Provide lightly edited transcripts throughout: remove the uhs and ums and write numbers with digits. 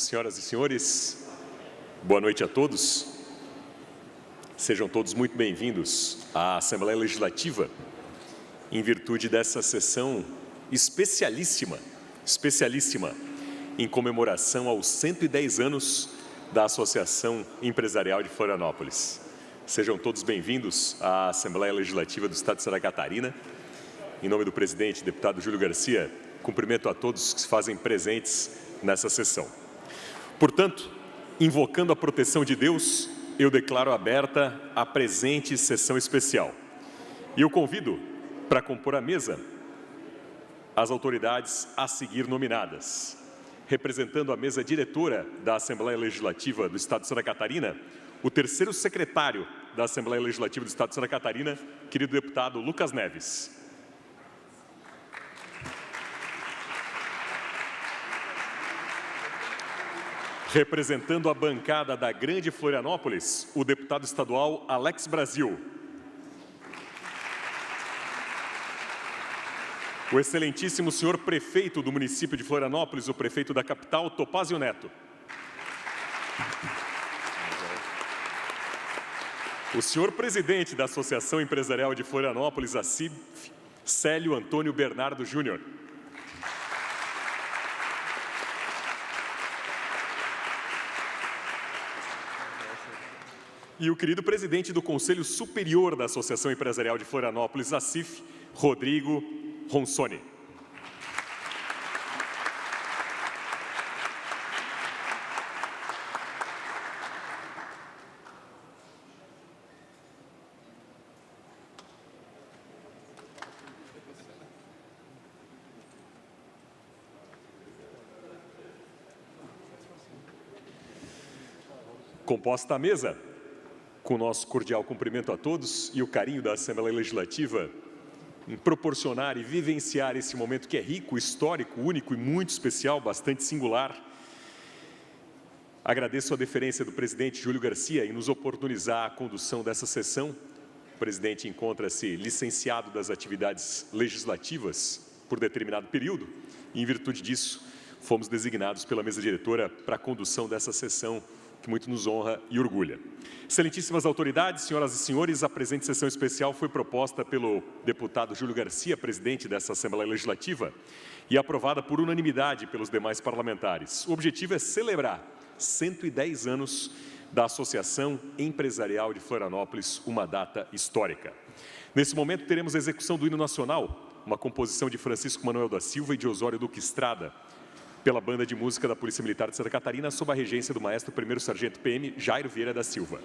Senhoras e senhores, boa noite a todos. Sejam todos muito bem-vindos à Assembleia Legislativa, em virtude dessa sessão especialíssima, em comemoração aos 110 anos da Associação Empresarial de Florianópolis. Sejam todos bem-vindos à Assembleia Legislativa do Estado de Santa Catarina. Em nome do presidente, deputado Júlio Garcia, cumprimento a todos que se fazem presentes nessa sessão. Portanto, invocando a proteção de Deus, eu declaro aberta a presente sessão especial. E eu convido para compor a mesa as autoridades a seguir nominadas. Representando a mesa diretora da Assembleia Legislativa do Estado de Santa Catarina, o terceiro secretário da Assembleia Legislativa do Estado de Santa Catarina, querido deputado Lucas Neves. Representando a bancada da Grande Florianópolis, o deputado estadual Alex Brasil. O excelentíssimo senhor prefeito do município de Florianópolis, o prefeito da capital, Topázio Neto. O senhor presidente da Associação Empresarial de Florianópolis, a CIB, Célio Antônio Bernardo Júnior. E o querido presidente do Conselho Superior da Associação Empresarial de Florianópolis, ACIF, Rodrigo Ronsoni. Composta a mesa, com o nosso cordial cumprimento a todos e o carinho da Assembleia Legislativa em proporcionar e vivenciar esse momento que é rico, histórico, único e muito especial, bastante singular. Agradeço a deferência do presidente Júlio Garcia em nos oportunizar a condução dessa sessão. O presidente encontra-se licenciado das atividades legislativas por determinado período e, em virtude disso, fomos designados pela mesa diretora para a condução dessa sessão, que muito nos honra e orgulha. Excelentíssimas autoridades, senhoras e senhores, a presente sessão especial foi proposta pelo deputado Júlio Garcia, presidente dessa Assembleia Legislativa, e aprovada por unanimidade pelos demais parlamentares. O objetivo é celebrar 110 anos da Associação Empresarial de Florianópolis, uma data histórica. Nesse momento, teremos a execução do hino nacional, uma composição de Francisco Manuel da Silva e de Osório Duque Estrada, pela Banda de Música da Polícia Militar de Santa Catarina, sob a regência do maestro primeiro sargento PM Jairo Vieira da Silva.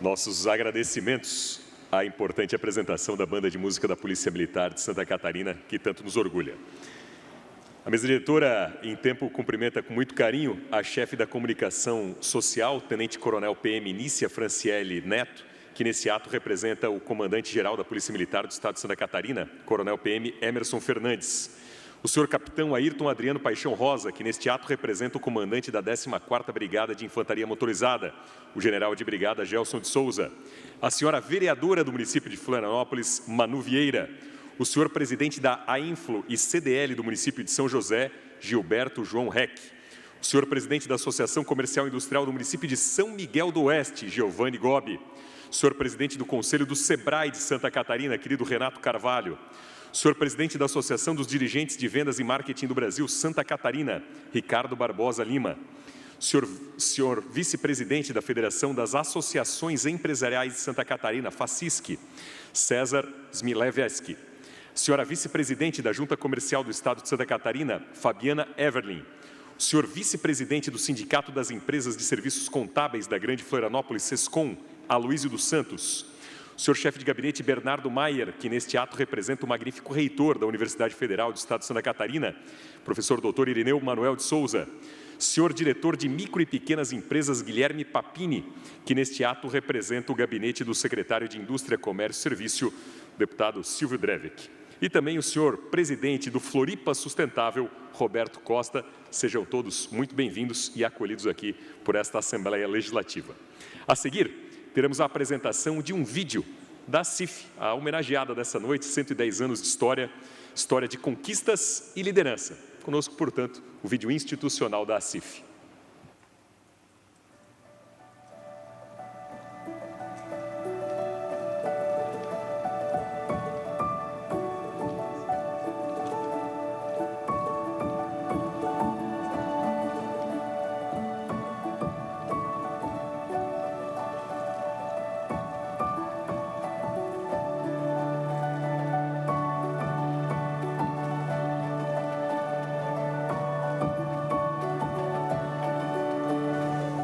Nossos agradecimentos à importante apresentação da Banda de Música da Polícia Militar de Santa Catarina, que tanto nos orgulha. A mesa diretora, em tempo, cumprimenta com muito carinho a chefe da comunicação social, Tenente-Coronel PM Nícia Franciele Neto, que nesse ato representa o comandante-geral da Polícia Militar do Estado de Santa Catarina, Coronel PM Emerson Fernandes. O senhor capitão Ayrton Adriano Paixão Rosa, que neste ato representa o comandante da 14ª Brigada de Infantaria Motorizada, o general de brigada Gelson de Souza. A senhora vereadora do município de Florianópolis, Manu Vieira. O senhor presidente da AINFLO e CDL do município de São José, Gilberto João Reck. O senhor presidente da Associação Comercial e Industrial do município de São Miguel do Oeste, Giovanni Gobi. O senhor presidente do Conselho do SEBRAE de Santa Catarina, querido Renato Carvalho. O senhor presidente da Associação dos Dirigentes de Vendas e Marketing do Brasil, Santa Catarina, Ricardo Barbosa Lima. O senhor vice-presidente da Federação das Associações Empresariais de Santa Catarina, FACISC, César Smilevski. Senhora vice-presidente da Junta Comercial do Estado de Santa Catarina, Fabiana Everlin. O senhor vice-presidente do Sindicato das Empresas de Serviços Contábeis da Grande Florianópolis, SESCOM, Aloísio dos Santos. O senhor chefe de gabinete Bernardo Maier, que neste ato representa o magnífico reitor da Universidade Federal do Estado de Santa Catarina, professor doutor Irineu Manuel de Souza. Senhor diretor de micro e pequenas empresas Guilherme Papini, que neste ato representa o gabinete do secretário de Indústria, Comércio e Serviço, deputado Silvio Drevik. E também o senhor presidente do Floripa Sustentável, Roberto Costa. Sejam todos muito bem-vindos e acolhidos aqui por esta Assembleia Legislativa. A seguir, teremos a apresentação de um vídeo da CIF, a homenageada dessa noite, 110 anos de história, história de conquistas e liderança. Conosco, portanto, o vídeo institucional da CIF.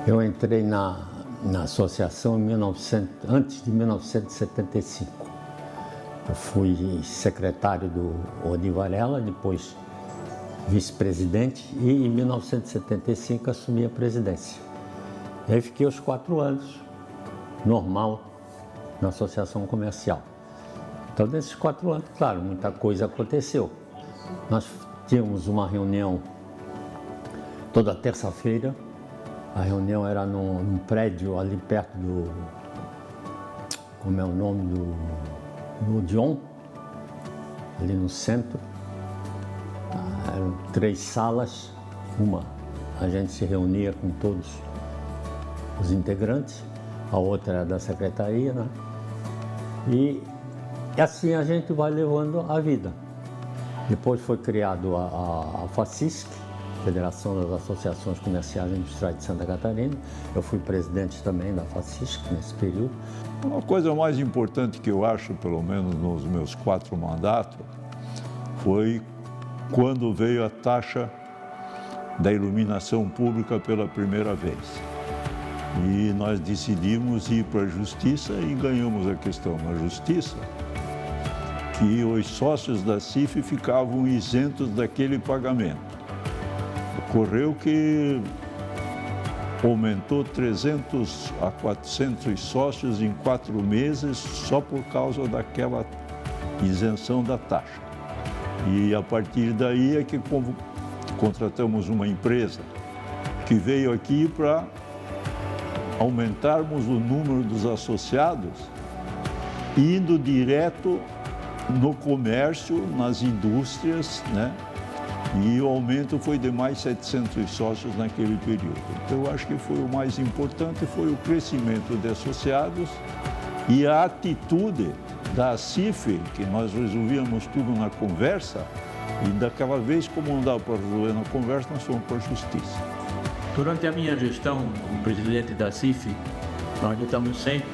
Eu entrei na associação antes de 1975. Eu fui secretário do Odi Varela, depois vice-presidente e em 1975 assumi a presidência. E aí fiquei os 4 anos, normal, na associação comercial. Então, nesses 4 anos, claro, muita coisa aconteceu. Nós tínhamos uma reunião toda terça-feira. A reunião era num prédio ali perto do... Como é o nome do Odeon, ali no centro. Eram 3 salas, uma a gente se reunia com todos os integrantes, a outra era da secretaria, né? E assim a gente vai levando a vida. Depois foi criado a FACISC, Federação das Associações Comerciais e Industriais de Santa Catarina. Eu fui presidente também da FACISC nesse período. Uma coisa mais importante que eu acho, pelo menos nos meus 4 mandatos, foi quando veio a taxa da iluminação pública pela primeira vez. E nós decidimos ir para a Justiça e ganhamos a questão na Justiça, que os sócios da CIF ficavam isentos daquele pagamento. Ocorreu que aumentou 300 a 400 sócios em 4 meses só por causa daquela isenção da taxa. E a partir daí é que contratamos uma empresa que veio aqui para aumentarmos o número dos associados, indo direto no comércio, nas indústrias, né? E o aumento foi de mais 700 sócios naquele período. Então, eu acho que foi o mais importante, foi o crescimento de associados e a atitude da CIF, que nós resolvíamos tudo na conversa, e daquela vez, como não dava para resolver na conversa, nós fomos para a Justiça. Durante a minha gestão como presidente da CIF, nós lutamos sempre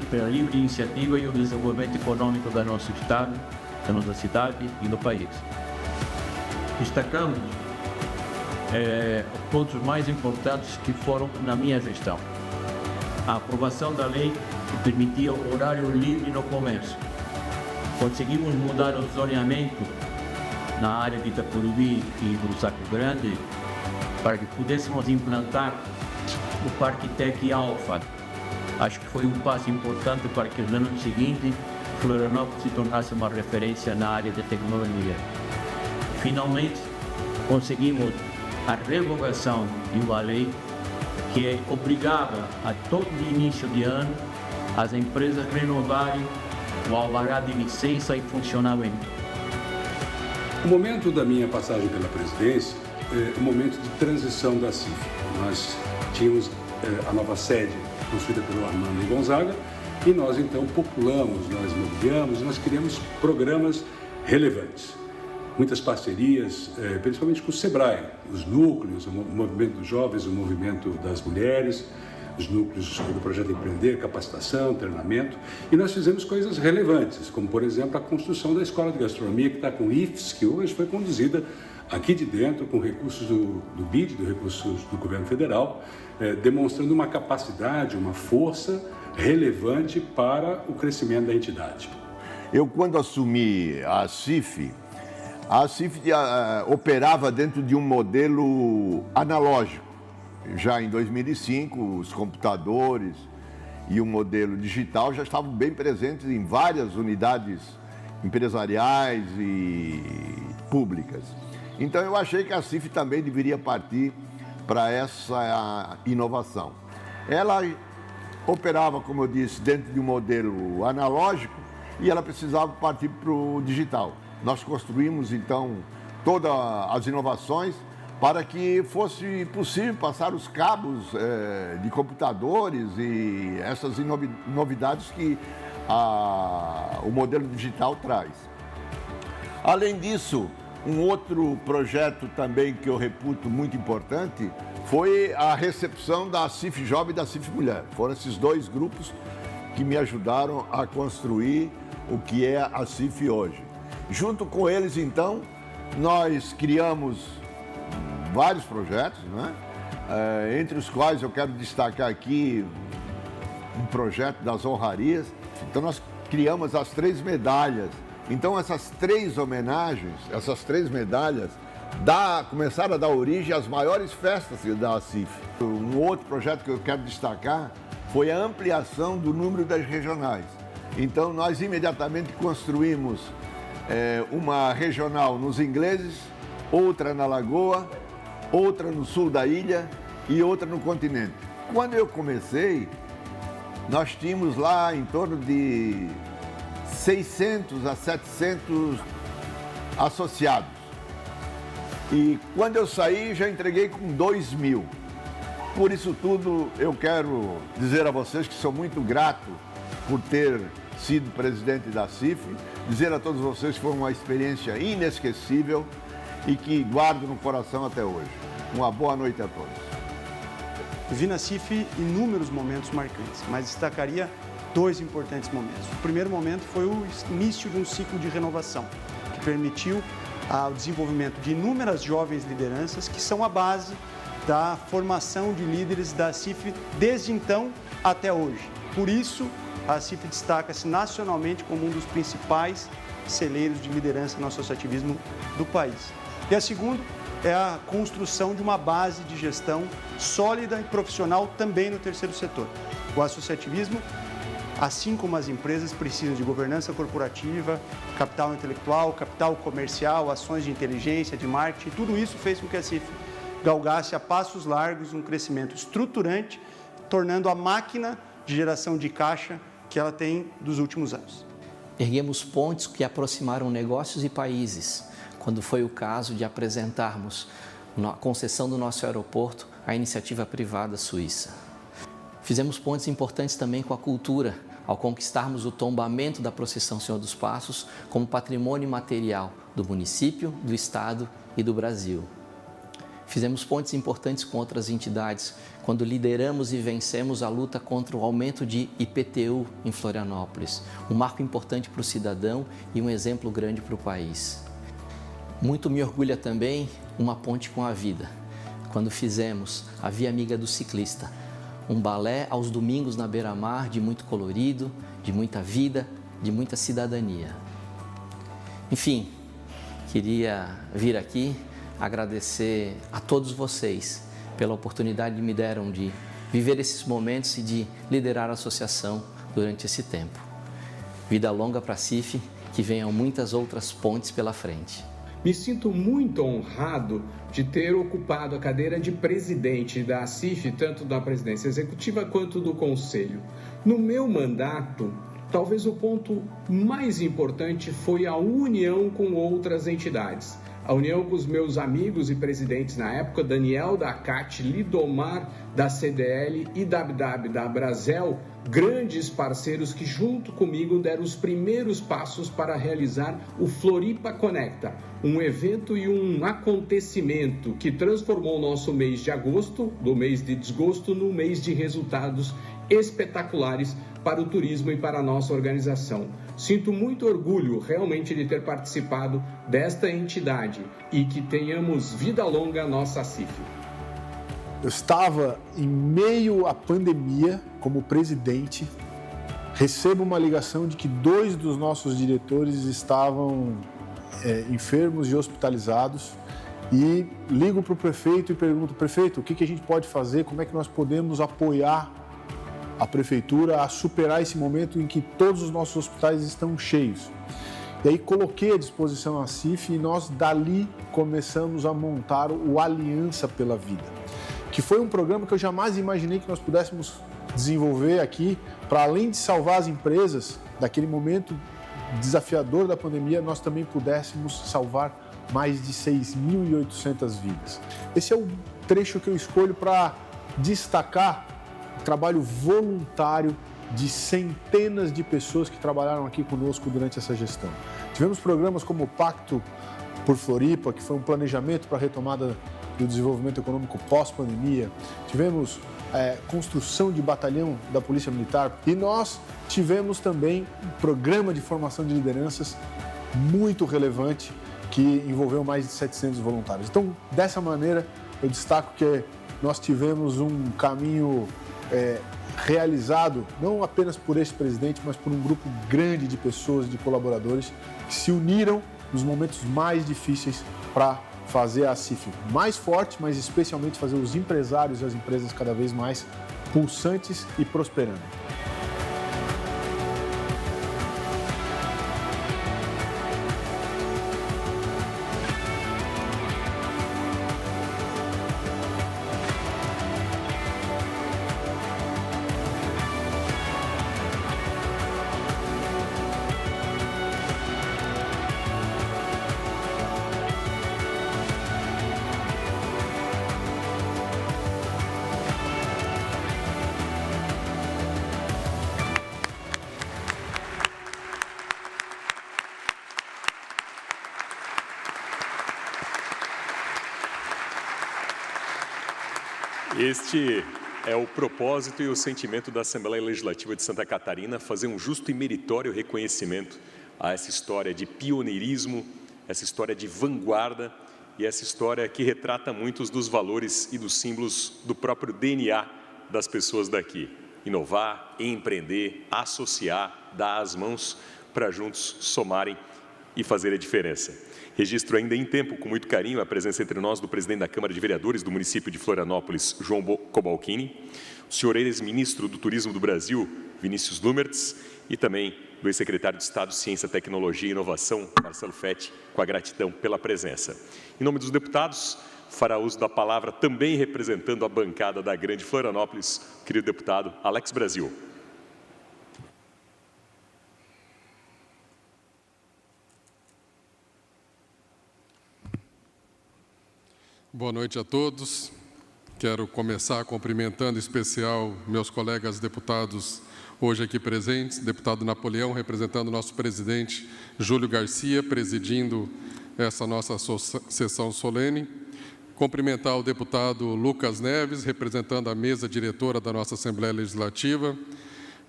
pela livre iniciativa e o desenvolvimento econômico do nosso Estado, da nossa cidade e do país. Destacamos pontos mais importantes que foram na minha gestão. a aprovação da lei que permitia o horário livre no comércio. Conseguimos mudar o zoneamento na área de Itacurubi e do Saco Grande para que pudéssemos implantar o Parque Tec Alfa. Acho que foi um passo importante para que no ano seguinte Florianópolis se tornasse uma referência na área de tecnologia. Finalmente, conseguimos a revogação de uma lei que obrigava a todo início de ano as empresas renovarem o alvará de licença e funcionamento. O momento da minha passagem pela presidência é um momento de transição da CIF. Nós tínhamos a nova sede construída pelo Armando Gonzaga e nós então populamos, nós mobiliamos, nós criamos programas relevantes. Muitas parcerias, principalmente com o SEBRAE, os núcleos, o movimento dos jovens, o movimento das mulheres, os núcleos do projeto Empreender, capacitação, treinamento, e nós fizemos coisas relevantes, como por exemplo a construção da Escola de Gastronomia, que está com o IFES, que hoje foi conduzida aqui de dentro com recursos do BID, do recursos do governo federal, demonstrando uma capacidade, uma força relevante para o crescimento da entidade. Eu, quando assumi a CIF operava dentro de um modelo analógico. Já em 2005, os computadores e o modelo digital já estavam bem presentes em várias unidades empresariais e públicas. Então, eu achei que a CIF também deveria partir para essa inovação. Ela operava, como eu disse, dentro de um modelo analógico e ela precisava partir para o digital. Nós construímos, então, todas as inovações para que fosse possível passar os cabos de computadores e essas novidades que o modelo digital traz. Além disso, um outro projeto também que eu reputo muito importante foi a recepção da CIF Jovem e da CIF Mulher. Foram esses dois grupos que me ajudaram a construir o que é a CIF hoje. Junto com eles, então, nós criamos vários projetos, né? Entre os quais eu quero destacar aqui um projeto das honrarias. Então, nós criamos as 3 medalhas. Então, essas 3 homenagens, essas 3 medalhas, começaram a dar origem às maiores festas da CIF. Um outro projeto que eu quero destacar foi a ampliação do número das regionais. Então, nós imediatamente construímos uma regional nos Ingleses, outra na Lagoa, outra no sul da ilha e outra no continente. Quando eu comecei, nós tínhamos lá em torno de 600 a 700 associados. E quando eu saí, já entreguei com 2.000. Por isso tudo, eu quero dizer a vocês que sou muito grato por ter sido presidente da CIF, dizer a todos vocês que foi uma experiência inesquecível e que guardo no coração até hoje. Uma boa noite a todos. Vi na CIF inúmeros momentos marcantes, mas destacaria 2 importantes momentos. O primeiro momento foi o início de um ciclo de renovação, que permitiu o desenvolvimento de inúmeras jovens lideranças que são a base da formação de líderes da CIF desde então até hoje. Por isso, a CIF destaca-se nacionalmente como um dos principais celeiros de liderança no associativismo do país. E a segunda é a construção de uma base de gestão sólida e profissional também no terceiro setor. O associativismo, assim como as empresas, precisam de governança corporativa, capital intelectual, capital comercial, ações de inteligência, de marketing. Tudo isso fez com que a CIF galgasse a passos largos um crescimento estruturante, tornando a máquina de geração de caixa que ela tem dos últimos anos. Erguemos pontes que aproximaram negócios e países, quando foi o caso de apresentarmos a concessão do nosso aeroporto à iniciativa privada suíça. Fizemos pontes importantes também com a cultura, ao conquistarmos o tombamento da Procissão Senhor dos Passos como patrimônio material do município, do estado e do Brasil. Fizemos pontes importantes com outras entidades, quando lideramos e vencemos a luta contra o aumento de IPTU em Florianópolis, um marco importante para o cidadão e um exemplo grande para o país. Muito me orgulha também uma ponte com a vida, quando fizemos a Via Amiga do Ciclista, um balé aos domingos na beira-mar de muito colorido, de muita vida, de muita cidadania. Enfim, queria vir aqui agradecer a todos vocês pela oportunidade que me deram de viver esses momentos e de liderar a associação durante esse tempo. Vida longa para a CIF, que venham muitas outras pontes pela frente. Me sinto muito honrado de ter ocupado a cadeira de presidente da CIF, tanto da presidência executiva quanto do conselho. No meu mandato, talvez o ponto mais importante foi a união com outras entidades. A união com os meus amigos e presidentes na época, Daniel da CAT, Lidomar da CDL e WW da Brasel, grandes parceiros que junto comigo deram os primeiros passos para realizar o Floripa Conecta, um evento e um acontecimento que transformou o nosso mês de agosto, do mês de desgosto, no mês de resultados espetaculares para o turismo e para a nossa organização. Sinto muito orgulho realmente de ter participado desta entidade e que tenhamos vida longa a nossa CIF. Eu estava em meio à pandemia como presidente, recebo uma ligação de que 2 dos nossos diretores estavam enfermos e hospitalizados e ligo para o prefeito e pergunto: prefeito, o que a gente pode fazer, como é que nós podemos apoiar a prefeitura a superar esse momento em que todos os nossos hospitais estão cheios. E aí coloquei à disposição a CIF e nós dali começamos a montar o Aliança pela Vida, que foi um programa que eu jamais imaginei que nós pudéssemos desenvolver aqui, para além de salvar as empresas daquele momento desafiador da pandemia, nós também pudéssemos salvar mais de 6.800 vidas. Esse é o trecho que eu escolho para destacar o trabalho voluntário de centenas de pessoas que trabalharam aqui conosco durante essa gestão. Tivemos programas como o Pacto por Floripa, que foi um planejamento para a retomada do desenvolvimento econômico pós-pandemia. Tivemos construção de batalhão da Polícia Militar e nós tivemos também um programa de formação de lideranças muito relevante que envolveu mais de 700 voluntários. Então, dessa maneira, eu destaco que nós tivemos um caminho realizado não apenas por esse presidente, mas por um grupo grande de pessoas, de colaboradores que se uniram nos momentos mais difíceis para fazer a CIF mais forte, mas especialmente fazer os empresários e as empresas cada vez mais pulsantes e prosperando. Este é o propósito e o sentimento da Assembleia Legislativa de Santa Catarina, fazer um justo e meritório reconhecimento a essa história de pioneirismo, essa história de vanguarda e essa história que retrata muitos dos valores e dos símbolos do próprio DNA das pessoas daqui. Inovar, empreender, associar, dar as mãos para juntos somarem e fazer a diferença. Registro ainda em tempo, com muito carinho, a presença entre nós do presidente da Câmara de Vereadores do município de Florianópolis, João Cobalcini, o senhor ex-ministro do Turismo do Brasil, Vinícius Lumertz, e também do ex-secretário de Estado de Ciência, Tecnologia e Inovação, Marcelo Fetti, com a gratidão pela presença. Em nome dos deputados, fará uso da palavra também representando a bancada da Grande Florianópolis, o querido deputado Alex Brasil. Boa noite a todos. Quero começar cumprimentando em especial meus colegas deputados hoje aqui presentes, deputado Napoleão, representando o nosso presidente Júlio Garcia, presidindo essa nossa sessão solene. Cumprimentar o deputado Lucas Neves, representando a mesa diretora da nossa Assembleia Legislativa.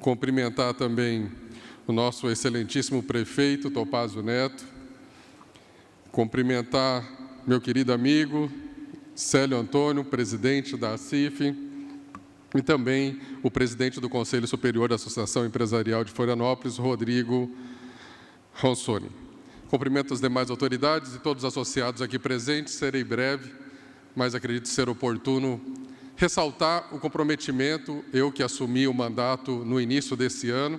Cumprimentar também o nosso excelentíssimo prefeito, Topázio Neto. Cumprimentar meu querido amigo Célio Antônio, presidente da CIF. e também o presidente do Conselho Superior da Associação Empresarial de Florianópolis, Rodrigo Ronsoni. Cumprimento as demais autoridades e todos os associados aqui presentes. Serei breve, mas acredito ser oportuno ressaltar o comprometimento, eu que assumi o mandato no início desse ano.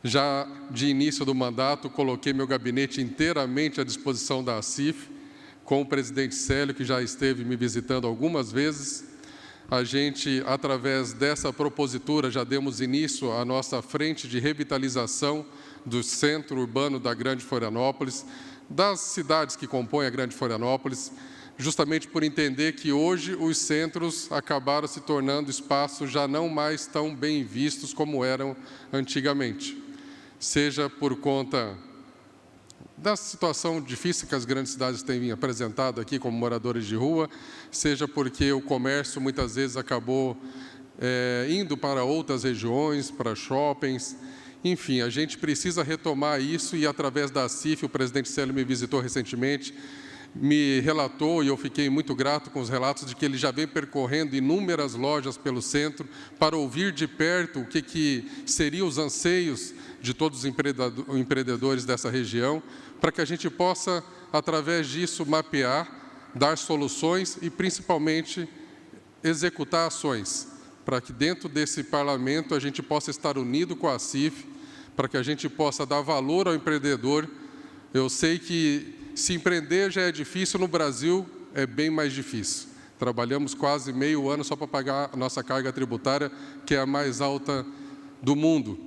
Já de início do mandato, coloquei meu gabinete inteiramente à disposição da ACIF, com o presidente Célio, que já esteve me visitando algumas vezes. A gente, através dessa propositura, já demos início à nossa frente de revitalização do centro urbano da Grande Florianópolis, das cidades que compõem a Grande Florianópolis, justamente por entender que hoje os centros acabaram se tornando espaços já não mais tão bem vistos como eram antigamente. Seja por conta da situação difícil que as grandes cidades têm apresentado aqui como moradores de rua, seja porque o comércio muitas vezes acabou indo para outras regiões, para shoppings. Enfim, a gente precisa retomar isso e, através da ACIF, o presidente Célio me visitou recentemente, me relatou, e eu fiquei muito grato com os relatos de que ele já vem percorrendo inúmeras lojas pelo centro para ouvir de perto o que seriam os anseios de todos os empreendedores dessa região, para que a gente possa, através disso, mapear, dar soluções e, principalmente, executar ações, para que dentro desse parlamento a gente possa estar unido com a ACIF, para que a gente possa dar valor ao empreendedor. Eu sei que se empreender já é difícil, no Brasil é bem mais difícil. Trabalhamos quase meio ano só para pagar a nossa carga tributária, que é a mais alta do mundo,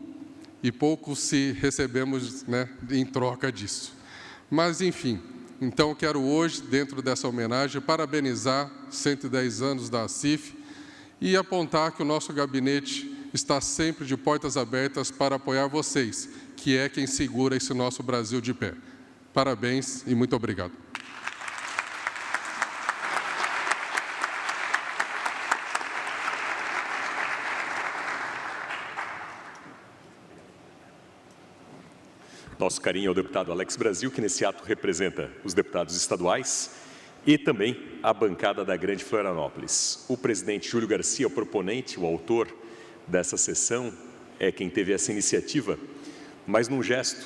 e pouco se recebemos, em troca disso. Mas, enfim, então quero hoje, dentro dessa homenagem, parabenizar 110 anos da ACIF e apontar que o nosso gabinete está sempre de portas abertas para apoiar vocês, que é quem segura esse nosso Brasil de pé. Parabéns e muito obrigado. Nosso carinho ao deputado Alex Brasil, que nesse ato representa os deputados estaduais e também a bancada da Grande Florianópolis. O presidente Júlio Garcia, o proponente, o autor dessa sessão, é quem teve essa iniciativa, mas num gesto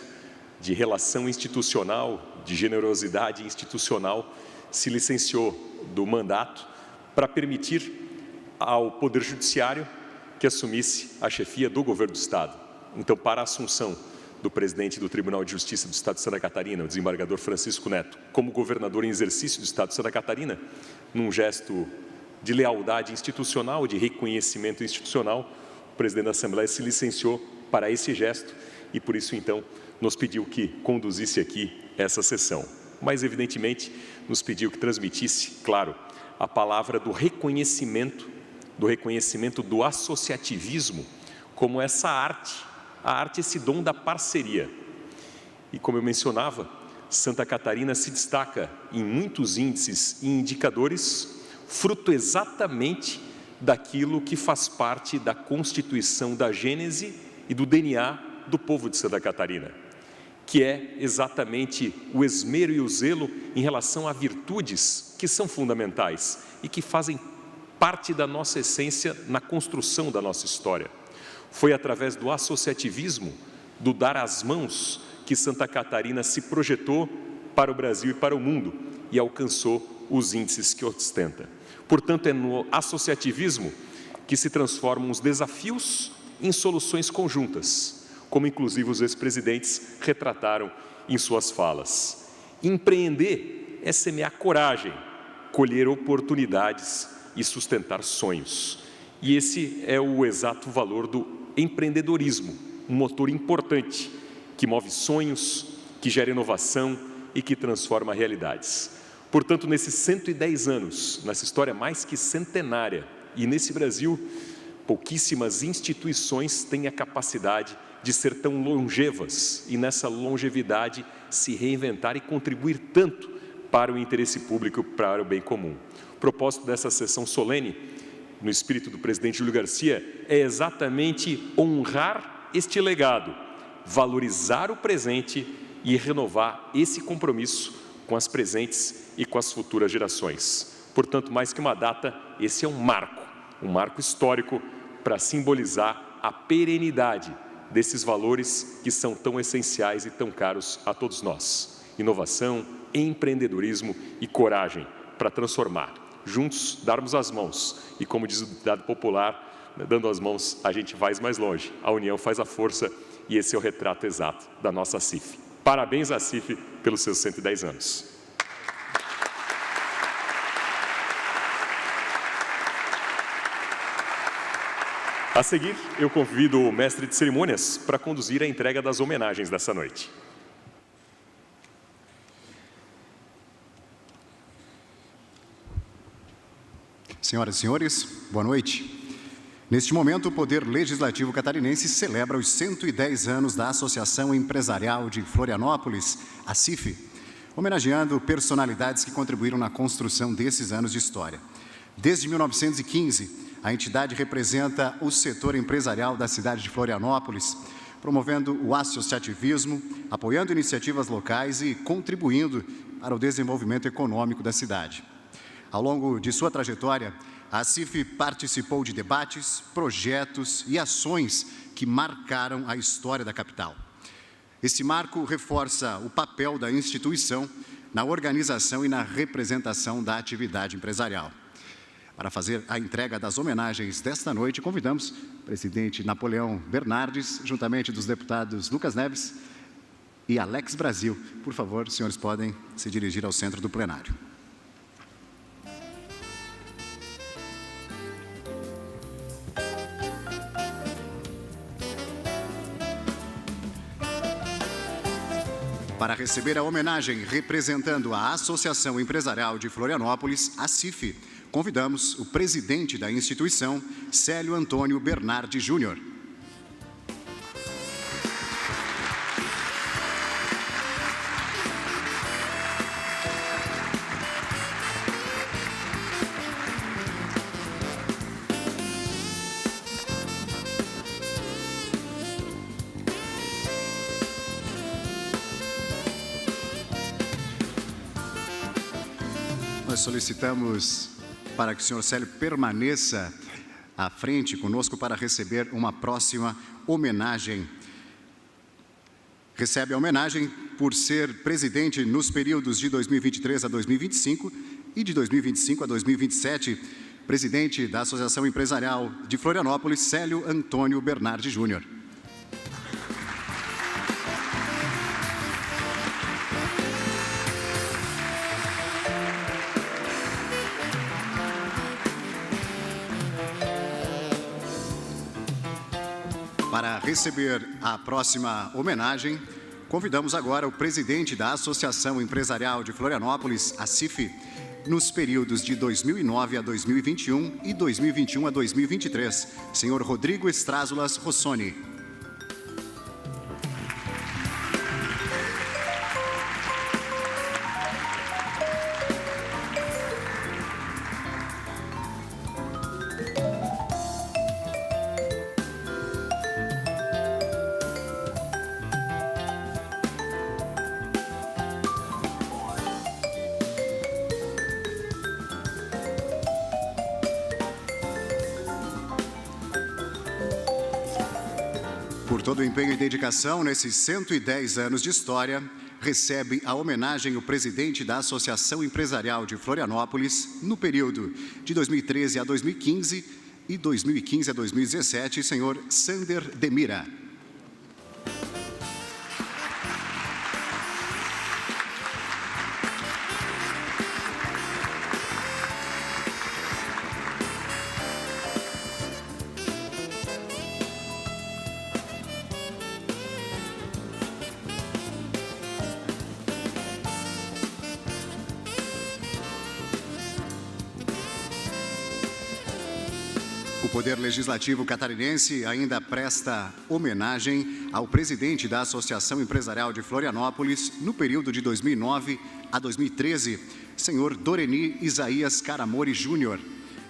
de relação institucional, de generosidade institucional, se licenciou do mandato para permitir ao Poder Judiciário que assumisse a chefia do governo do Estado. Então, para a assunção do presidente do Tribunal de Justiça do Estado de Santa Catarina, o desembargador Francisco Neto, como governador em exercício do Estado de Santa Catarina, num gesto de lealdade institucional, de reconhecimento institucional, o presidente da Assembleia se licenciou para esse gesto e, por isso, então, nos pediu que conduzisse aqui essa sessão. Mas, evidentemente, nos pediu que transmitisse, claro, a palavra do reconhecimento do associativismo como essa arte, a arte, esse dom da parceria. E como eu mencionava, Santa Catarina se destaca em muitos índices e indicadores, fruto exatamente daquilo que faz parte da constituição da gênese e do DNA do povo de Santa Catarina, que é exatamente o esmero e o zelo em relação a virtudes que são fundamentais e que fazem parte da nossa essência na construção da nossa história. Foi através do associativismo, do dar as mãos, que Santa Catarina se projetou para o Brasil e para o mundo e alcançou os índices que ostenta. Portanto, é no associativismo que se transformam os desafios em soluções conjuntas, como inclusive os ex-presidentes retrataram em suas falas. Empreender é semear coragem, colher oportunidades e sustentar sonhos. E esse é o exato valor do empreendedorismo, um motor importante que move sonhos, que gera inovação e que transforma realidades. Portanto, nesses 110 anos, nessa história mais que centenária, e nesse Brasil, pouquíssimas instituições têm a capacidade de ser tão longevas e nessa longevidade se reinventar e contribuir tanto para o interesse público, para o bem comum. O propósito dessa sessão solene, no espírito do presidente Júlio Garcia, é exatamente honrar este legado, valorizar o presente e renovar esse compromisso com as presentes e com as futuras gerações. Portanto, mais que uma data, esse é um marco, um marco histórico para simbolizar a perenidade desses valores que são tão essenciais e tão caros a todos nós. Inovação, empreendedorismo e coragem para transformar. Juntos, darmos as mãos. E como diz o ditado popular, dando as mãos, a gente vai mais longe. A união faz a força e esse é o retrato exato da nossa CIF. Parabéns à CIF pelos seus 110 anos. A seguir, eu convido o mestre de cerimônias para conduzir a entrega das homenagens dessa noite. Senhoras e senhores, boa noite. Neste momento, o Poder Legislativo Catarinense celebra os 110 anos da Associação Empresarial de Florianópolis, a CIF, homenageando personalidades que contribuíram na construção desses anos de história. Desde 1915, a entidade representa o setor empresarial da cidade de Florianópolis, promovendo o associativismo, apoiando iniciativas locais e contribuindo para o desenvolvimento econômico da cidade. Ao longo de sua trajetória, a CIF participou de debates, projetos e ações que marcaram a história da capital. Esse marco reforça o papel da instituição na organização e na representação da atividade empresarial. Para fazer a entrega das homenagens desta noite, convidamos o presidente Napoleão Bernardes, juntamente dos deputados Lucas Neves e Alex Brasil. Por favor, os senhores podem se dirigir ao centro do plenário. Para receber a homenagem representando a Associação Empresarial de Florianópolis, a CIF, convidamos o presidente da instituição, Célio Antônio Bernardi Júnior. Nós solicitamos para que o senhor Célio permaneça à frente conosco para receber uma próxima homenagem. Recebe a homenagem por ser presidente nos períodos de 2023 a 2025 e de 2025 a 2027, presidente da Associação Empresarial de Florianópolis, Célio Antônio Bernardi Júnior. Para receber a próxima homenagem, convidamos agora o presidente da Associação Empresarial de Florianópolis, a CIF, nos períodos de 2009 a 2021 e 2021 a 2023, senhor Rodrigo Estrázulas Rossoni. Por todo o empenho e dedicação nesses 110 anos de história, recebe a homenagem o presidente da Associação Empresarial de Florianópolis no período de 2013 a 2015 e 2015 a 2017, senhor Sander Demira. O Poder Legislativo Catarinense ainda presta homenagem ao presidente da Associação Empresarial de Florianópolis no período de 2009 a 2013, senhor Doreni Isaías Caramori Júnior.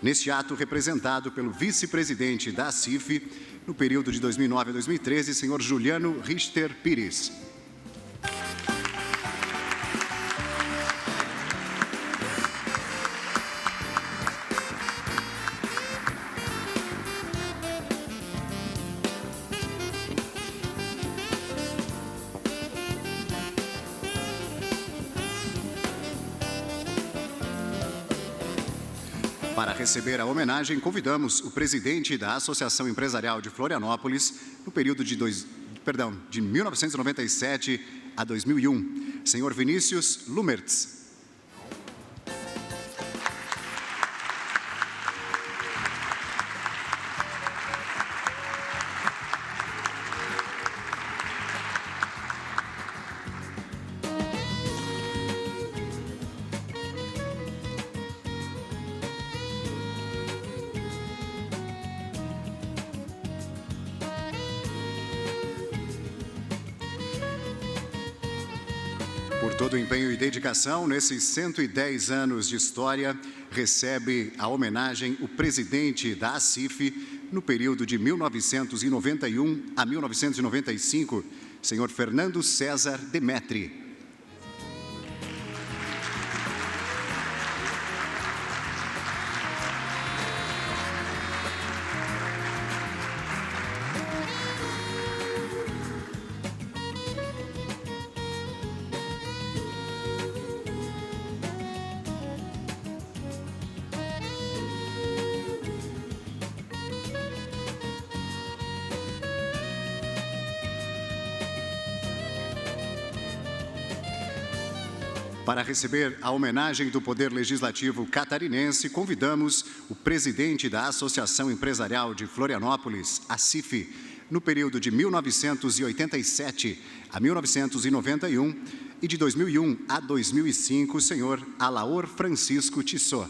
Neste ato representado pelo vice-presidente da CIF no período de 2009 a 2013, senhor Juliano Richter Pires. Para receber a homenagem, convidamos o presidente da Associação Empresarial de Florianópolis no período de 1997 a 2001, senhor Vinícius Lumertz. Por todo o empenho e dedicação, nesses 110 anos de história, recebe a homenagem o presidente da ACIF no período de 1991 a 1995, senhor Fernando César Demetri. Para receber a homenagem do Poder Legislativo catarinense, convidamos o presidente da Associação Empresarial de Florianópolis, ACIF, no período de 1987 a 1991 e de 2001 a 2005, o senhor Alaor Francisco Tissot.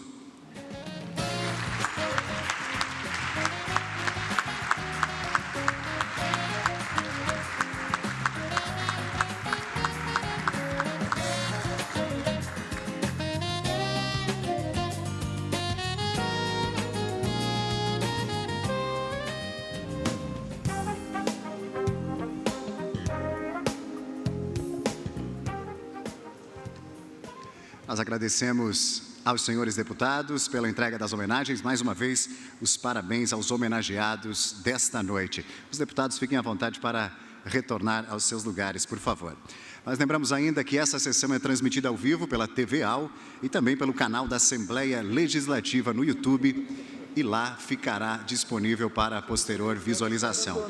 Nós agradecemos aos senhores deputados pela entrega das homenagens. Mais uma vez, os parabéns aos homenageados desta noite. Os deputados fiquem à vontade para retornar aos seus lugares, por favor. Nós lembramos ainda que essa sessão é transmitida ao vivo pela TV AL e também pelo canal da Assembleia Legislativa no YouTube, e lá ficará disponível para posterior visualização.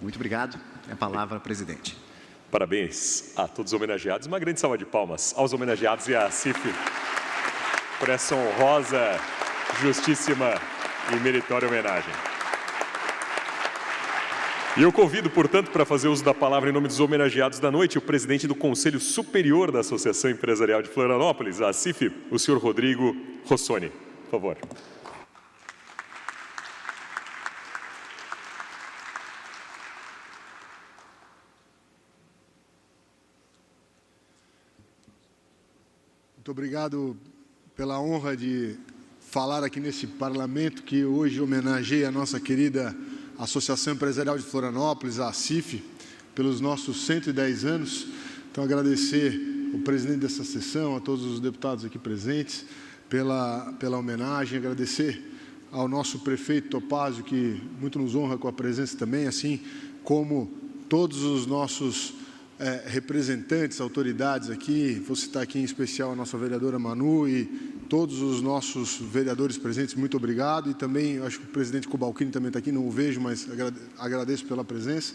Muito obrigado. É a palavra, presidente. Parabéns a todos os homenageados. Uma grande salva de palmas aos homenageados e à ACIF por essa honrosa, justíssima e meritória homenagem. E eu convido, portanto, para fazer uso da palavra em nome dos homenageados da noite, o presidente do Conselho Superior da Associação Empresarial de Florianópolis, a ACIF, o senhor Rodrigo Rossoni. Por favor. Muito obrigado pela honra de falar aqui nesse parlamento que hoje homenageia a nossa querida Associação Empresarial de Florianópolis, a ACIF, pelos nossos 110 anos. Então, agradecer o presidente dessa sessão, a todos os deputados aqui presentes, pela homenagem, agradecer ao nosso prefeito Topázio, que muito nos honra com a presença também, assim como todos os nossos representantes, autoridades aqui, vou citar aqui em especial a nossa vereadora Manu e todos os nossos vereadores presentes, muito obrigado. E também, acho que o presidente Cobalcini também está aqui, não o vejo, mas agradeço pela presença.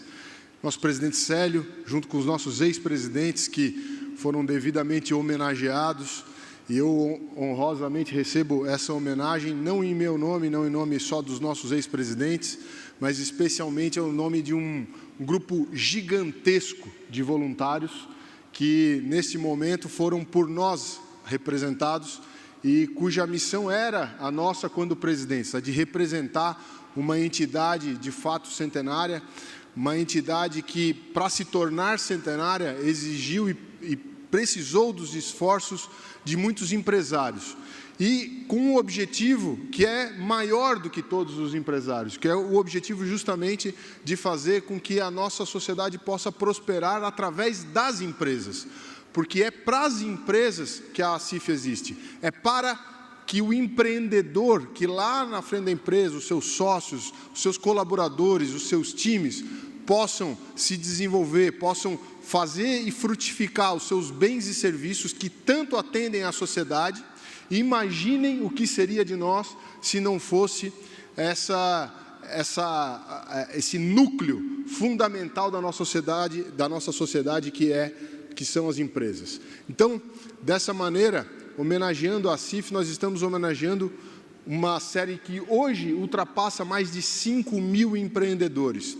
Nosso presidente Célio, junto com os nossos ex-presidentes que foram devidamente homenageados. E eu honrosamente recebo essa homenagem, não em meu nome, não em nome só dos nossos ex-presidentes, mas especialmente em nome de um grupo gigantesco de voluntários que, neste momento, foram por nós representados e cuja missão era a nossa quando presidentes, a de representar uma entidade de fato centenária, uma entidade que, para se tornar centenária, exigiu e precisou dos esforços de muitos empresários. E com um objetivo que é maior do que todos os empresários, que é o objetivo justamente de fazer com que a nossa sociedade possa prosperar através das empresas. Porque é para as empresas que a ACIF existe, é para que o empreendedor, que lá na frente da empresa, os seus sócios, os seus colaboradores, os seus times, possam se desenvolver, possam fazer e frutificar os seus bens e serviços que tanto atendem à sociedade Imaginem o que seria de nós se não fosse esse núcleo fundamental da nossa sociedade que são as empresas. Então, dessa maneira, homenageando a CIF, nós estamos homenageando uma série que hoje ultrapassa mais de 5.000 empreendedores.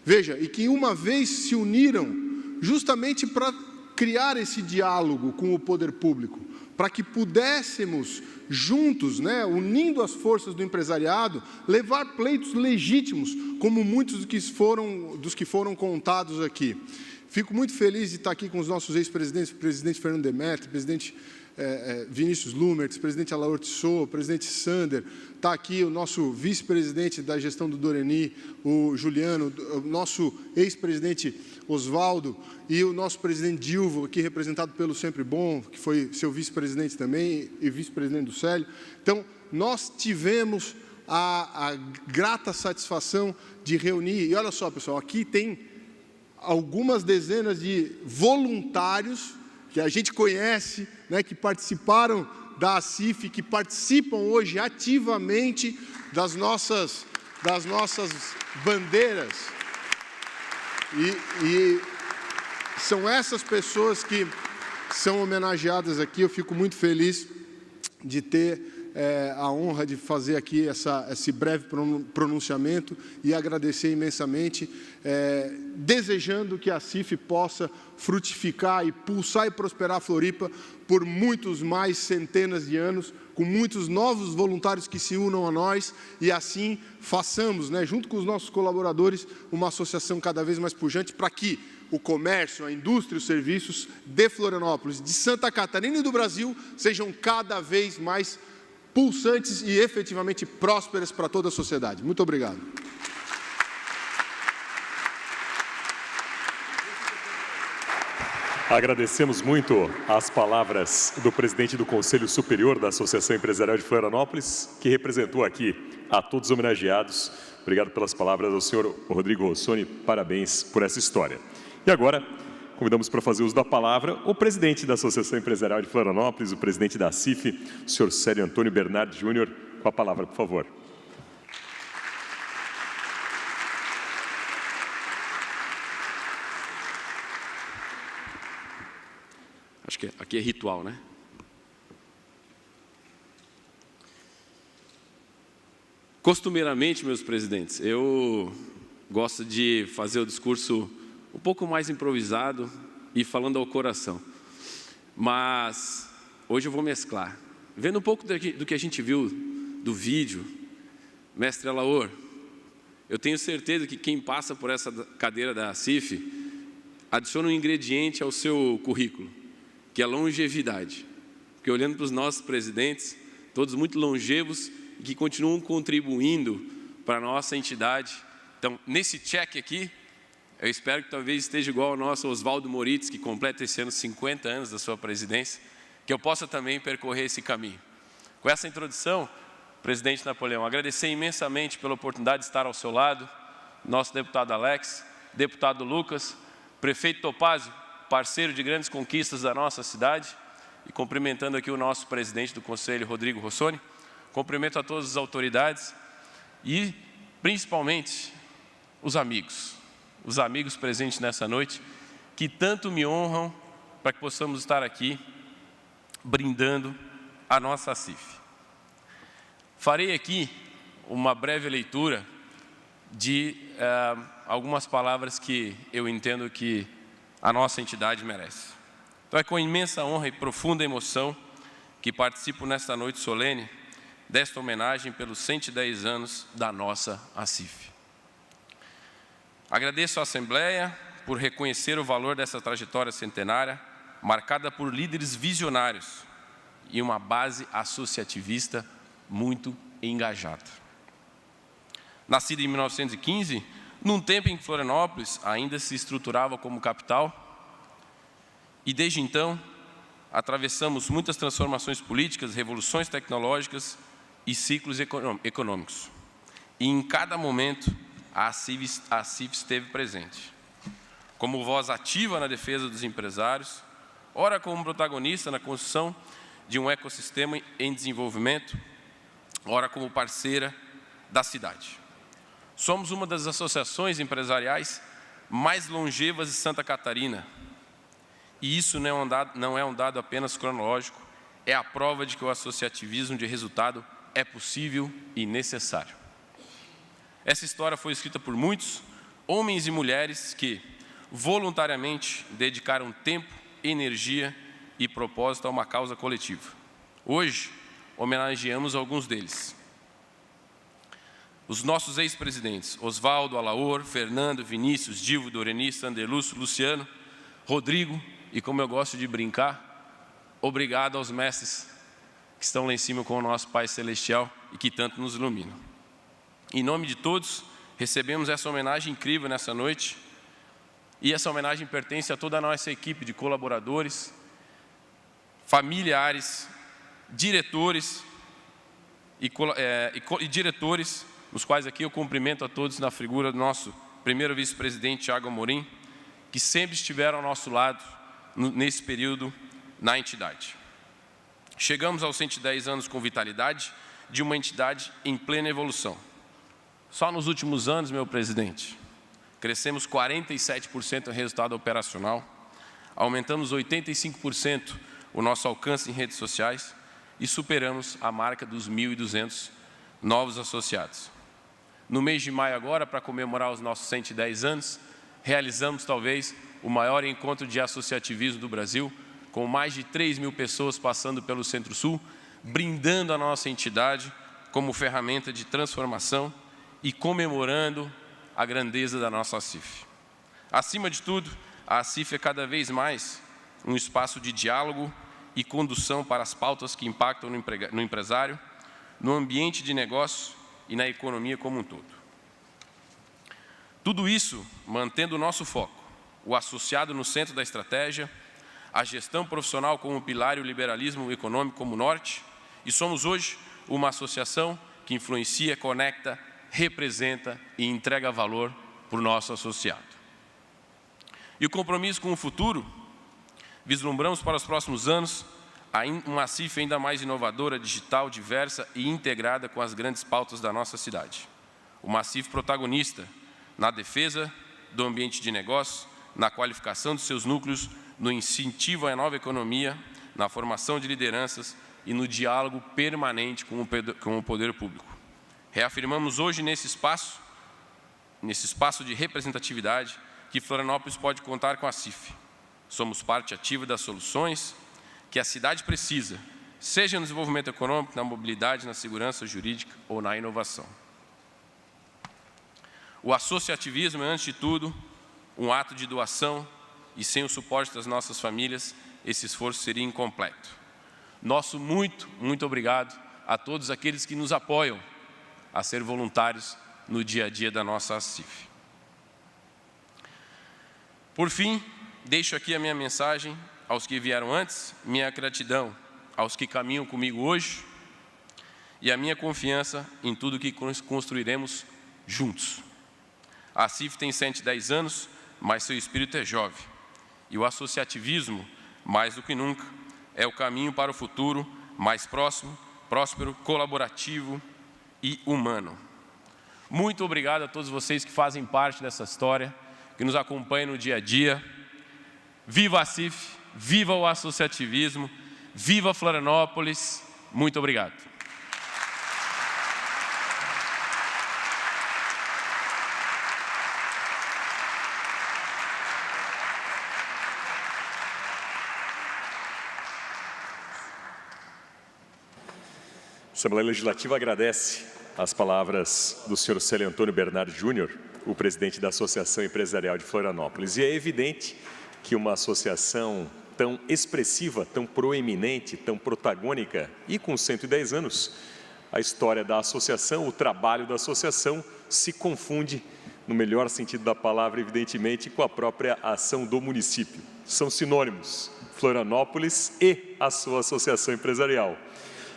Veja, e que uma vez se uniram justamente para criar esse diálogo com o poder público, para que pudéssemos juntos, unindo as forças do empresariado, levar pleitos legítimos, como muitos dos que foram contados aqui. Fico muito feliz de estar aqui com os nossos ex-presidentes, o presidente Fernando Demetrio, o presidente Vinícius Lumertz, o presidente Alaor Tissot, o presidente Sander, está aqui o nosso vice-presidente da gestão do Doreni, o Juliano, o nosso ex-presidente Oswaldo e o nosso presidente Dilvo, aqui representado pelo Sempre Bom, que foi seu vice-presidente também e vice-presidente do Célio. Então, nós tivemos a grata satisfação de reunir, e olha só, pessoal, aqui tem algumas dezenas de voluntários que a gente conhece, que participaram da ACIF, que participam hoje ativamente das nossas bandeiras. E são essas pessoas que são homenageadas aqui. Eu fico muito feliz de ter a honra de fazer aqui esse breve pronunciamento e agradecer imensamente, desejando que a CIF possa frutificar e pulsar e prosperar a Floripa por muitos mais centenas de anos, com muitos novos voluntários que se unam a nós e assim façamos, junto com os nossos colaboradores, uma associação cada vez mais pujante para que o comércio, a indústria e os serviços de Florianópolis, de Santa Catarina e do Brasil sejam cada vez mais pulsantes e efetivamente prósperas para toda a sociedade. Muito obrigado. Agradecemos muito as palavras do presidente do Conselho Superior da Associação Empresarial de Florianópolis, que representou aqui a todos os homenageados. Obrigado pelas palavras ao senhor Rodrigo Rossoni, parabéns por essa história. E agora, convidamos para fazer uso da palavra o presidente da Associação Empresarial de Florianópolis, o presidente da CIF, o senhor Célio Antônio Bernardi Júnior, com a palavra, por favor. Acho que aqui é ritual, né? Costumeiramente, meus presidentes, eu gosto de fazer o discurso um pouco mais improvisado e falando ao coração. Mas hoje eu vou mesclar. Vendo um pouco do que a gente viu do vídeo, mestre Alaor, eu tenho certeza que quem passa por essa cadeira da CIF adiciona um ingrediente ao seu currículo, que é a longevidade. Porque olhando para os nossos presidentes, todos muito longevos e que continuam contribuindo para a nossa entidade. Então, nesse check aqui, eu espero que talvez esteja igual ao nosso Oswaldo Moritz, que completa esse ano 50 anos da sua presidência, que eu possa também percorrer esse caminho. Com essa introdução, presidente Napoleão, agradecer imensamente pela oportunidade de estar ao seu lado, nosso deputado Alex, deputado Lucas, prefeito Topázio, parceiro de grandes conquistas da nossa cidade, e cumprimentando aqui o nosso presidente do Conselho, Rodrigo Rossoni, cumprimento a todas as autoridades e, principalmente, os amigos presentes nessa noite, que tanto me honram para que possamos estar aqui brindando a nossa CIF. Farei aqui uma breve leitura de algumas palavras que eu entendo que a nossa entidade merece. Então é com imensa honra e profunda emoção que participo nesta noite solene desta homenagem pelos 110 anos da nossa ACIF. Agradeço à Assembleia por reconhecer o valor dessa trajetória centenária, marcada por líderes visionários e uma base associativista muito engajada. Nascida em 1915, num tempo em que Florianópolis ainda se estruturava como capital, e desde então atravessamos muitas transformações políticas, revoluções tecnológicas e ciclos econômicos. E em cada momento a CIF esteve presente, como voz ativa na defesa dos empresários, ora como protagonista na construção de um ecossistema em desenvolvimento, ora como parceira da cidade. Somos uma das associações empresariais mais longevas de Santa Catarina. E isso não é um dado apenas cronológico, é a prova de que o associativismo de resultado é possível e necessário. Essa história foi escrita por muitos homens e mulheres que voluntariamente dedicaram tempo, energia e propósito a uma causa coletiva. Hoje, homenageamos alguns deles. Os nossos ex-presidentes, Oswaldo, Alaor, Fernando, Vinícius, Divo, Doreni, Sanderlúcio, Luciano, Rodrigo e, como eu gosto de brincar, obrigado aos mestres que estão lá em cima com o nosso Pai Celestial e que tanto nos iluminam. Em nome de todos, recebemos essa homenagem incrível nessa noite e essa homenagem pertence a toda a nossa equipe de colaboradores, familiares, diretores e diretores, os quais aqui eu cumprimento a todos na figura do nosso primeiro vice-presidente, Thiago Amorim, que sempre estiveram ao nosso lado nesse período na entidade. Chegamos aos 110 anos com vitalidade de uma entidade em plena evolução. Só nos últimos anos, meu presidente, crescemos 47% em resultado operacional, aumentamos 85% o nosso alcance em redes sociais e superamos a marca dos 1.200 novos associados. No mês de maio agora, para comemorar os nossos 110 anos, realizamos talvez o maior encontro de associativismo do Brasil, com mais de 3.000 pessoas passando pelo Centro-Sul, brindando a nossa entidade como ferramenta de transformação e comemorando a grandeza da nossa ACIF. Acima de tudo, a ACIF é cada vez mais um espaço de diálogo e condução para as pautas que impactam no empresário, no ambiente de negócio e na economia como um todo. Tudo isso mantendo o nosso foco, o associado no centro da estratégia, a gestão profissional como pilar e o liberalismo econômico como norte, e somos hoje uma associação que influencia, conecta, representa e entrega valor para o nosso associado. E o compromisso com o futuro, vislumbramos para os próximos anos uma ACIF ainda mais inovadora, digital, diversa e integrada com as grandes pautas da nossa cidade. Uma ACIF protagonista na defesa do ambiente de negócio, na qualificação de seus núcleos, no incentivo à nova economia, na formação de lideranças e no diálogo permanente com o poder público. Reafirmamos hoje nesse espaço de representatividade, que Florianópolis pode contar com a ACIF. Somos parte ativa das soluções que a cidade precisa, seja no desenvolvimento econômico, na mobilidade, na segurança jurídica ou na inovação. O associativismo é, antes de tudo, um ato de doação e sem o suporte das nossas famílias, esse esforço seria incompleto. Nosso muito obrigado a todos aqueles que nos apoiam a ser voluntários no dia a dia da nossa ACIF. Por fim, deixo aqui a minha mensagem aos que vieram antes, minha gratidão aos que caminham comigo hoje e a minha confiança em tudo que construiremos juntos. A ACIF tem 110 anos, mas seu espírito é jovem. E o associativismo, mais do que nunca, é o caminho para o futuro mais próximo, próspero, colaborativo e humano. Muito obrigado a todos vocês que fazem parte dessa história, que nos acompanham no dia a dia. Viva a ACIF, viva o associativismo, viva Florianópolis. Muito obrigado. A Assembleia Legislativa agradece as palavras do senhor Célio Antônio Bernardo Júnior, o presidente da Associação Empresarial de Florianópolis. E é evidente que uma associação tão expressiva, tão proeminente, tão protagônica e com 110 anos, a história da associação, o trabalho da associação se confunde, no melhor sentido da palavra, evidentemente, com a própria ação do município. São sinônimos, Florianópolis e a sua associação empresarial.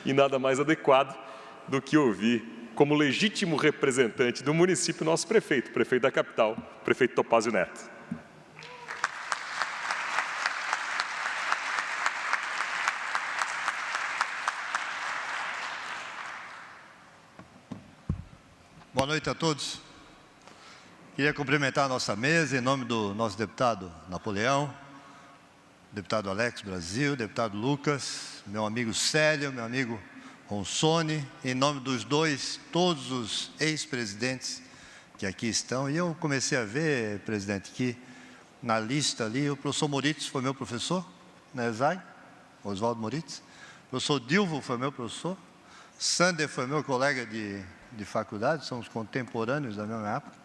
E nada mais adequado do que ouvir como legítimo representante do município nosso prefeito, prefeito da capital, prefeito Topázio Neto. Boa noite a todos. Queria cumprimentar a nossa mesa em nome do nosso deputado Napoleão, deputado Alex Brasil, deputado Lucas, meu amigo Célio, meu amigo Ronsoni, em nome dos dois, todos os ex-presidentes que aqui estão. E eu comecei a ver, presidente, que na lista ali o professor Moritz foi meu professor, na ESAI, Oswaldo Moritz. O professor Dilvo foi meu professor. Sander foi meu colega de faculdade, somos contemporâneos da mesma época.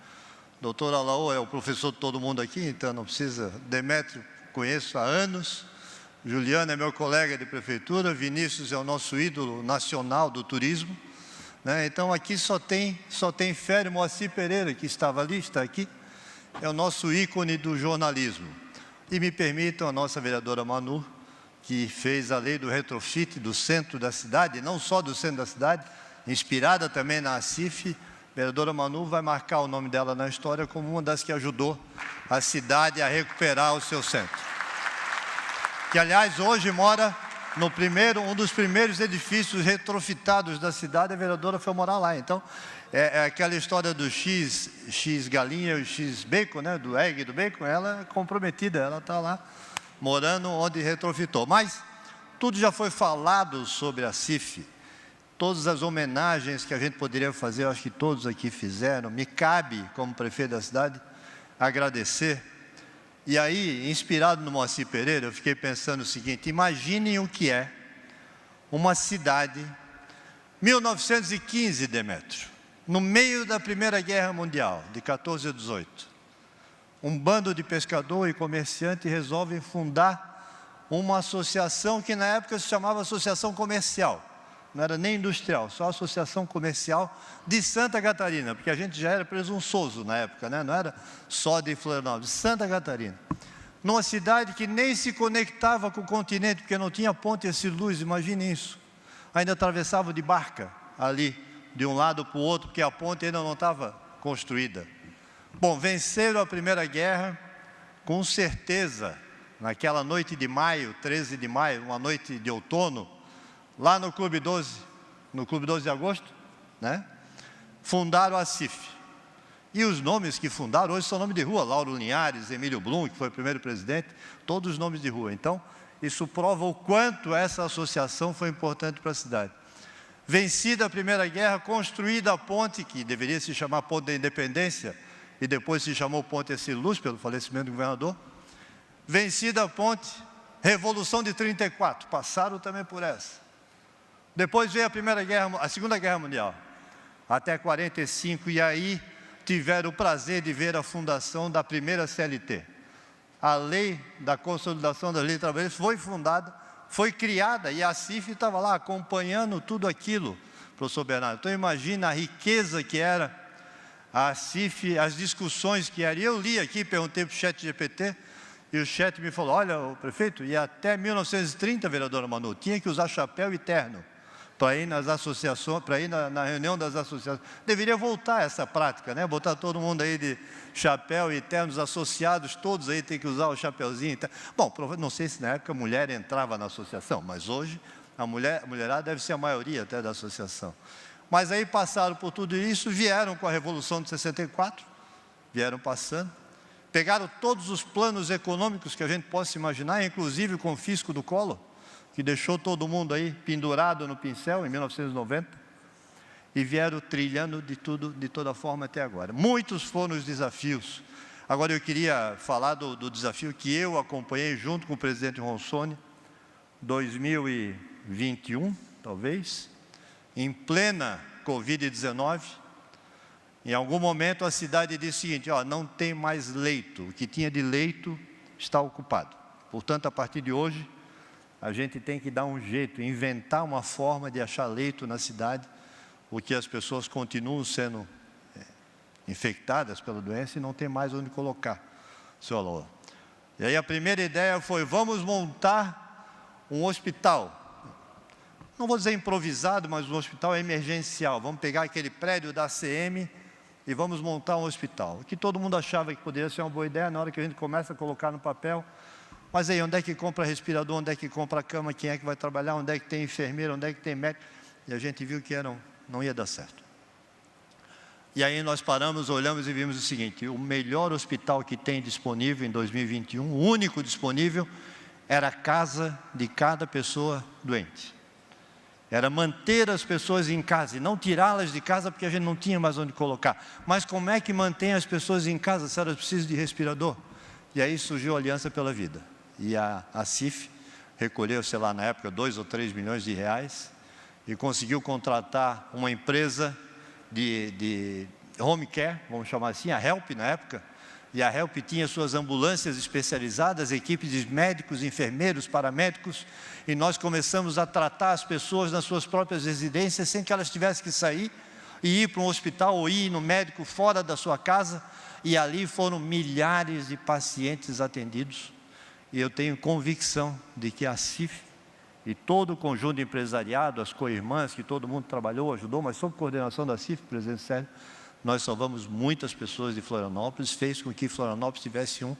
Doutor Alaô é o professor de todo mundo aqui, então não precisa. Demétrio, conheço há anos. Juliano é meu colega de prefeitura. Vinícius é o nosso ídolo nacional do turismo, né? Então aqui só tem Fério Moacir Pereira, que estava ali, está aqui. É o nosso ícone do jornalismo. E me permitam, a nossa vereadora Manu, que fez a lei do retrofit do centro da cidade, não só do centro da cidade, inspirada também na ACIF. A vereadora Manu vai marcar o nome dela na história como uma das que ajudou a cidade a recuperar o seu centro. Que, aliás, hoje mora no um dos primeiros edifícios retrofitados da cidade, a vereadora foi morar lá. Então, é aquela história do X galinha e X bacon, né? Do egg e do bacon, ela é comprometida, ela está lá morando onde retrofitou. Mas tudo já foi falado sobre a CIF. Todas as homenagens que a gente poderia fazer, eu acho que todos aqui fizeram. Me cabe, como prefeito da cidade, agradecer. E aí, inspirado no Moacir Pereira, eu fiquei pensando o seguinte: imaginem o que é uma cidade, 1915, Demétrio, no meio da Primeira Guerra Mundial, de 14 a 18. Um bando de pescador e comerciante resolvem fundar uma associação que na época se chamava Associação Comercial. Não era nem industrial, só Associação Comercial de Santa Catarina, porque a gente já era presunçoso na época, né? Não era só de Florianópolis, Santa Catarina. Numa cidade que nem se conectava com o continente, porque não tinha ponte e luz, imagine isso. Ainda atravessava de barca ali, de um lado para o outro, porque a ponte ainda não estava construída. Bom, venceram a Primeira Guerra, com certeza, naquela noite de maio, 13 de maio, uma noite de outono, lá no Clube 12 de agosto, né? Fundaram a CIF. E os nomes que fundaram hoje são nomes de rua, Lauro Linhares, Emílio Blum, que foi o primeiro presidente, todos os nomes de rua. Então, isso prova o quanto essa associação foi importante para a cidade. Vencida a Primeira Guerra, construída a ponte, que deveria se chamar Ponte da Independência, e depois se chamou Ponte Luz, pelo falecimento do governador. Vencida a ponte, Revolução de 34, passaram também por essa. Depois veio a Segunda Guerra Mundial, até 45, e aí tiveram o prazer de ver a fundação da primeira CLT. A Lei da Consolidação das Leis de Trabalho foi fundada, foi criada, e a CIF estava lá acompanhando tudo aquilo, professor Bernardo. Então imagina a riqueza que era a CIF, as discussões que era. E eu li aqui, perguntei para o ChatGPT, e o chat me falou: olha, o prefeito, e até 1930, vereadora Manu, tinha que usar chapéu e terno para ir nas associações, para ir na reunião das associações. Deveria voltar essa prática, né? Botar todo mundo aí de chapéu e ternos, associados, todos aí tem que usar o chapéuzinho. Bom, não sei se na época a mulher entrava na associação, mas hoje a mulherada deve ser a maioria até da associação. Mas aí passaram por tudo isso, vieram com a Revolução de 64, vieram passando, pegaram todos os planos econômicos que a gente possa imaginar, inclusive o confisco do Collor, que deixou todo mundo aí pendurado no pincel em 1990, e vieram trilhando de toda forma até agora. Muitos foram os desafios. Agora eu queria falar do desafio que eu acompanhei junto com o presidente Ronsoni, 2021, talvez, em plena Covid-19. Em algum momento a cidade disse o seguinte: ó, não tem mais leito, o que tinha de leito está ocupado. Portanto, a partir de hoje, a gente tem que dar um jeito, inventar uma forma de achar leito na cidade, porque as pessoas continuam sendo infectadas pela doença e não tem mais onde colocar, seu Alaô. E aí a primeira ideia foi: vamos montar um hospital. Não vou dizer improvisado, mas um hospital emergencial. Vamos pegar aquele prédio da ACM e vamos montar um hospital. O que todo mundo achava que poderia ser uma boa ideia, na hora que a gente começa a colocar no papel. Mas aí, onde é que compra respirador, onde é que compra cama, quem é que vai trabalhar, onde é que tem enfermeiro, onde é que tem médico? E a gente viu que não ia dar certo. E aí nós paramos, olhamos e vimos o seguinte: o melhor hospital que tem disponível em 2021, o único disponível, era a casa de cada pessoa doente. Era manter as pessoas em casa e não tirá-las de casa porque a gente não tinha mais onde colocar. Mas como é que mantém as pessoas em casa se elas precisam de respirador? E aí surgiu a Aliança pela Vida. E a CIF recolheu, sei lá, na época, 2 ou 3 milhões de reais e conseguiu contratar uma empresa de home care, vamos chamar assim, a HELP na época. E a HELP tinha suas ambulâncias especializadas, equipes de médicos, enfermeiros, paramédicos, e nós começamos a tratar as pessoas nas suas próprias residências, sem que elas tivessem que sair e ir para um hospital ou ir no médico fora da sua casa, e ali foram milhares de pacientes atendidos. E eu tenho convicção de que a CIF e todo o conjunto empresariado, as co-irmãs, que todo mundo trabalhou, ajudou, mas sob coordenação da CIF, presidente Célio, nós salvamos muitas pessoas de Florianópolis, fez com que Florianópolis tivesse um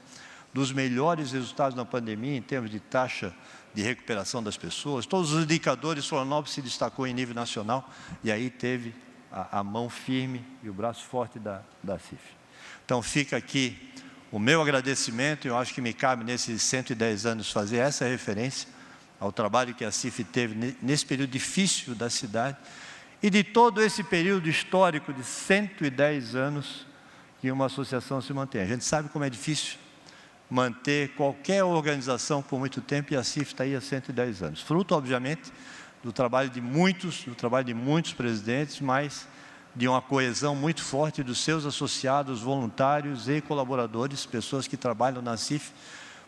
dos melhores resultados na pandemia, em termos de taxa de recuperação das pessoas. Todos os indicadores, Florianópolis se destacou em nível nacional, e aí teve a mão firme e o braço forte da CIF. Então fica aqui o meu agradecimento, eu acho que me cabe nesses 110 anos fazer essa referência ao trabalho que a CIF teve nesse período difícil da cidade, e de todo esse período histórico de 110 anos que uma associação se mantém. A gente sabe como é difícil manter qualquer organização por muito tempo, e a CIF está aí há 110 anos. Fruto, obviamente, do trabalho de muitos presidentes, mas de uma coesão muito forte dos seus associados, voluntários e colaboradores, pessoas que trabalham na CIF,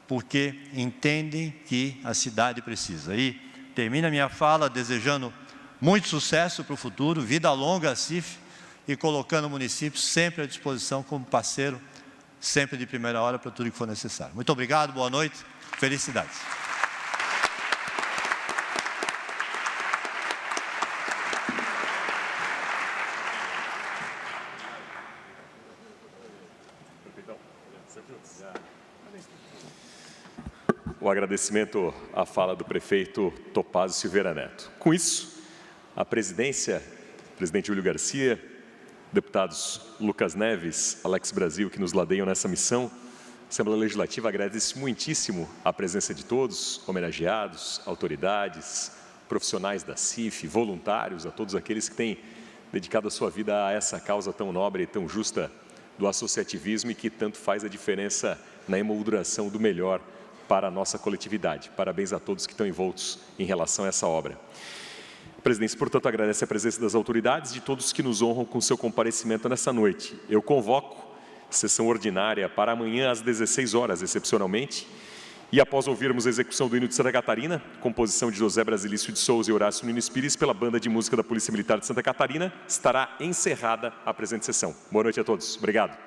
porque entendem que a cidade precisa. E termino a minha fala desejando muito sucesso para o futuro, vida longa à CIF, e colocando o município sempre à disposição como parceiro, sempre de primeira hora para tudo que for necessário. Muito obrigado, boa noite, felicidades. O agradecimento à fala do prefeito Topázio Silveira Neto. Com isso, a presidência, presidente Júlio Garcia, deputados Lucas Neves, Alex Brasil, que nos ladeiam nessa missão, a Assembleia Legislativa agradece muitíssimo a presença de todos, homenageados, autoridades, profissionais da CIF, voluntários, a todos aqueles que têm dedicado a sua vida a essa causa tão nobre e tão justa do associativismo e que tanto faz a diferença na emolduração do melhor para a nossa coletividade. Parabéns a todos que estão envoltos em relação a essa obra. A presidência, portanto, agradece a presença das autoridades e de todos que nos honram com seu comparecimento nessa noite. Eu convoco sessão ordinária para amanhã às 16 horas, excepcionalmente, e após ouvirmos a execução do hino de Santa Catarina, composição de José Brasilício de Souza e Horácio Nunes Pires, pela Banda de Música da Polícia Militar de Santa Catarina, estará encerrada a presente sessão. Boa noite a todos. Obrigado.